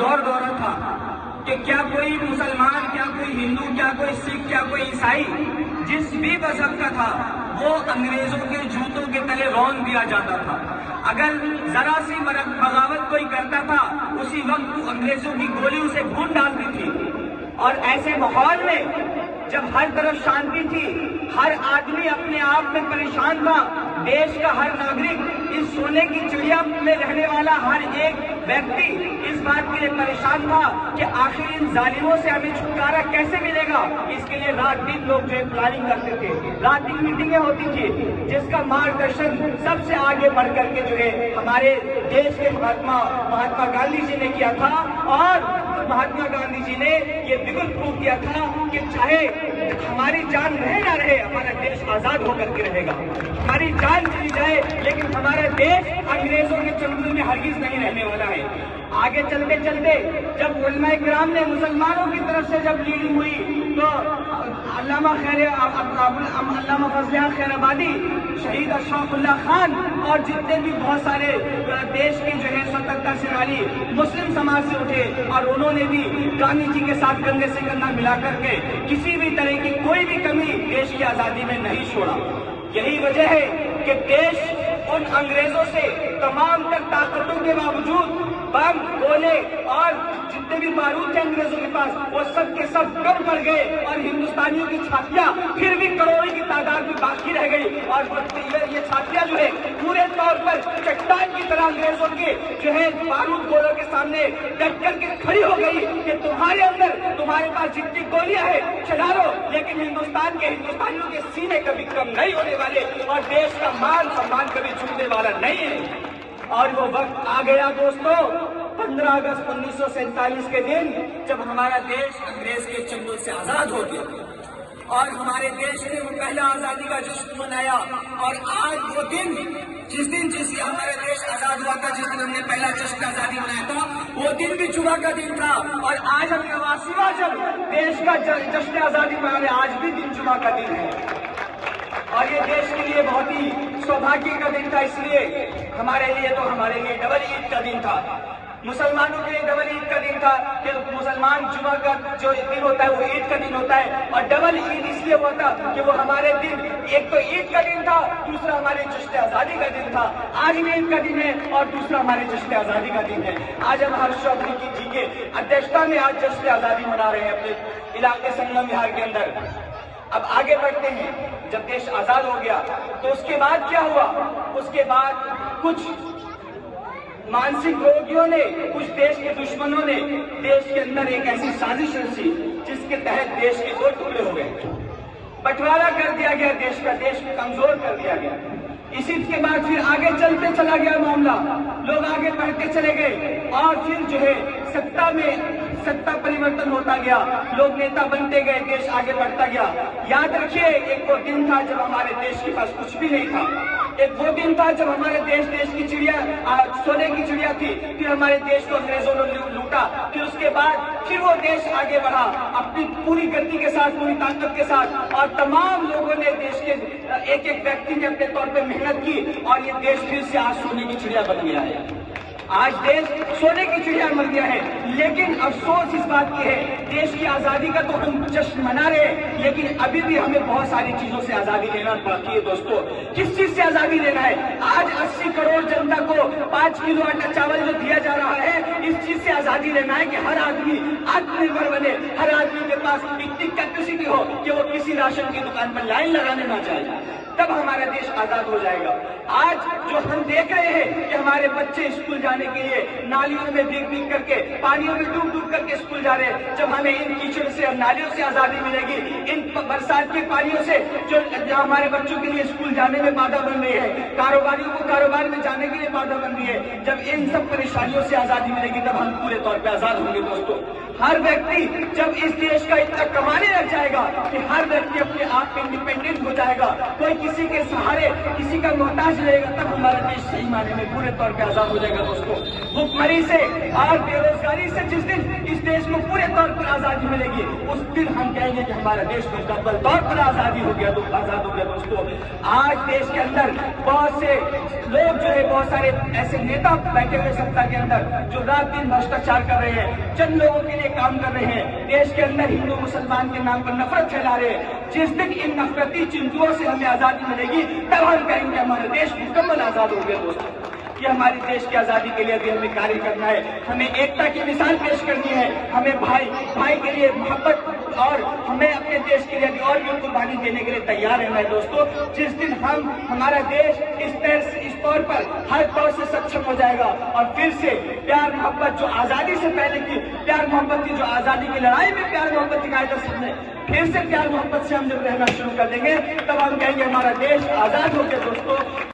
दौर दौरा था कि क्या कोई मुसलमान, क्या कोई हिंदू, क्या कोई सिख, क्या कोई ईसाई, जिस भी मजहब का था वो अंग्रेजों के जूतों के तले रौंद दिया जाता था। अगर जरा सी बगावत कोई करता था उसी वक्त अंग्रेजों की गोली उसे भून डालती थी। और ऐसे माहौल में जब हर तरफ शांति थी, हर आदमी अपने आप में परेशान था, देश का हर नागरिक, इस सोने की चिड़िया में रहने वाला हर एक व्यक्ति इस बात के लिए परेशान था कि आखिर इन जालिमों से हमें छुटकारा कैसे मिलेगा। इसके लिए रात दिन लोग जो है प्लानिंग करते थे, रात दिन मीटिंगें होती थी, जिसका मार्गदर्शन सबसे आगे बढ़ करके जो है हमारे देश के महात्मा गांधी जी ने किया था। और महात्मा गांधी जी ने ये बिल्कुल प्रूव किया था कि चाहे हमारी जान रहे ना रहे, हमारा देश आजाद होकर के रहेगा। हमारी जान चली जाए लेकिन हमारा देश अंग्रेजों के चंगुल में हरगिज नहीं रहने वाला है। आगे चलते चलते जब उलमाए किराम ने मुसलमानों की तरफ से जब लीडिंग हुई तो अल्लामा फजल खैराबादी, शहीद अशफाकुल्लाह खान और जितने भी बहुत सारे देश के जो है स्वतंत्रता सेनानी मुस्लिम समाज से उठे और उन्होंने भी गांधी जी के साथ कंधे से कंधा मिला करके किसी भी तरह की कोई भी कमी देश की आजादी में नहीं छोड़ा। यही वजह है कि देश उन अंग्रेजों से तमाम तर ताकतों के बावजूद बम, गोले और जितने भी बारूद थे अंग्रेजों के पास वो सब के सब कम पड़ गए और हिंदुस्तानियों की छातियां फिर भी करोड़ों की तादाद में बाकी रह गई। और ये छातियां जो है पूरे तौर पर चट्टान की तरह अंग्रेजों के जो है बारूद गोलों के सामने डट करके खड़ी हो गई कि तुम्हारे अंदर, तुम्हारे पास जितनी गोलियां है चला लो, लेकिन हिंदुस्तानियों के सीने कभी कम नहीं होने वाले और देश का मान सम्मान कभी झुकने वाला नहीं है। और वो वक्त आ गया दोस्तों, 15 अगस्त 1947 के दिन जब हमारा देश अंग्रेज के चंगुल से आजाद हो गया और हमारे देश ने वो पहला आजादी का जश्न मनाया। और आज वो दिन जिस हमारा देश आजाद हुआ था, जिस दिन हमने पहला जश्न आजादी मनाया था, वो दिन भी जुमा का दिन था। और आज हम नवासीवां जब देश का जश्न आजादी मना रहे, आज भी दिन जुमा का दिन है। और ये देश के लिए बहुत ही सौभाग्य का दिन था, इसलिए हमारे लिए डबल ईद का दिन था। मुसलमानों के लिए डबल ईद का दिन था कि मुसलमान जुमा का जो दिन होता है वो ईद का दिन होता है। और डबल ईद इसलिए हुआ था कि वो हमारे दिन, एक तो ईद का दिन था, दूसरा हमारे जश्न आजादी का दिन था। आज भी ईद का दिन है और दूसरा हमारे जश्न आजादी का दिन है। आज हम हर्ष चौधरी जी के अध्यक्षता में आज जश्न आजादी मना रहे हैं अपने इलाके संगम विहार के अंदर। अब आगे बढ़ते हैं। जब देश आजाद हो गया तो उसके बाद क्या हुआ? उसके बाद कुछ मानसिक रोगियों ने, कुछ देश के दुश्मनों ने देश के अंदर एक ऐसी साजिश रची जिसके तहत देश के दो टुकड़े हो गए, बंटवारा कर दिया गया देश का, देश को कमजोर कर दिया गया। इसी के बाद फिर आगे चलते चला गया मामला, लोग आगे बढ़ते चले गए और फिर जो है सत्ता परिवर्तन होता गया, लोग नेता बनते गए, देश आगे बढ़ता गया। याद रखिए, एक वो दिन था जब हमारे देश के पास कुछ भी नहीं था, एक वो दिन था जब हमारे देश की चिड़िया सोने की चिड़िया थी, फिर हमारे देश को अंग्रेजों ने लूटा, फिर उसके बाद फिर वो देश आगे बढ़ा अपनी पूरी गति के साथ, पूरी ताकत के साथ, और तमाम लोगों ने देश के एक एक व्यक्ति ने अपने तौर पर मेहनत की और ये देश फिर से आज सोने की चिड़िया बन गया है। आज देश सोने की चिड़िया बन गया है। लेकिन अफसोस इस बात की है, देश की आजादी का तो हम जश्न मना रहे हैं, लेकिन अभी भी हमें बहुत सारी चीजों से आजादी लेना बाकी है दोस्तों। किस चीज से आजादी लेना है? आज 80 करोड़ जनता को 5 किलो आटा चावल जो दिया जा रहा है, इस चीज से आजादी लेना है कि हर आदमी आत्मनिर्भर बने, हर आदमी के पास इतनी कैपेसिटी हो कि वो किसी राशन की दुकान पर लाइन लगाने ना जाए, तब हमारा देश आजाद हो जाएगा। आज जो हम देख रहे हैं कि हमारे बच्चे स्कूल जाने के लिए नालियों में भीग करके, पानियों में डूब करके स्कूल जा रहे हैं, जब हमें इन कीचड़ से और नालियों से आजादी मिलेगी, इन बरसात के पानियों से जो हमारे बच्चों के लिए स्कूल जाने में बाधा बन रही है, कारोबारियों को कारोबार में जाने के लिए बाधा बन रही है, जब इन सब परेशानियों से आजादी मिलेगी तब हम पूरे तौर पर आजाद होंगे दोस्तों। हर व्यक्ति जब इस देश का इतना कमाने लग जाएगा कि हर व्यक्ति अपने आप में इंडिपेंडेंट हो जाएगा, कोई किसी के सहारे, किसी का मोहताज रहेगा, तब हमारा देश सही मायने में पूरे तौर पे आजाद हो जाएगा दोस्तों। भूखमरी से और बेरोजगारी से जिस दिन इस देश को पूरे तौर पर आजादी मिलेगी, उस दिन हम कहेंगे कि हमारा देश मुकम्मल तौर पर आजादी हो गया, आजाद हो गया दोस्तों। आज देश के अंदर बहुत से लोग जो है, बहुत सारे ऐसे नेता बैठे हुए सत्ता के अंदर जो रात दिन भ्रष्टाचार कर रहे हैं, चंद लोगों के लिए काम कर रहे हैं, देश के अंदर हिंदू मुसलमान के नाम पर नफरत फैला रहे हैं। जिस दिन इन नफरती चिंतुओं से हमें आजादी मिलेगी, तब हम कहेंगे हमारा देश मुकम्मल आजाद हो गया दोस्तों। कि हमारी देश की आजादी के लिए भी हमें कार्य करना है, हमें एकता की मिसाल पेश करनी है, हमें भाई भाई के लिए मोहब्बत और हमें अपने देश के लिए भी और भी कुर्बानी देने के लिए तैयार रहना है दोस्तों। जिस दिन हमारा देश इस तौर पर हर तौर से सक्षम हो जाएगा और फिर से प्यार मोहब्बत जो आजादी से पहले की प्यार मोहब्बत थी, जो आजादी की लड़ाई में प्यार मोहब्बत दिखाया था सबने, फिर से प्यार मोहब्बत से हम जब रहना शुरू कर देंगे, तब हम कहेंगे हमारा देश आजाद हो गया दोस्तों।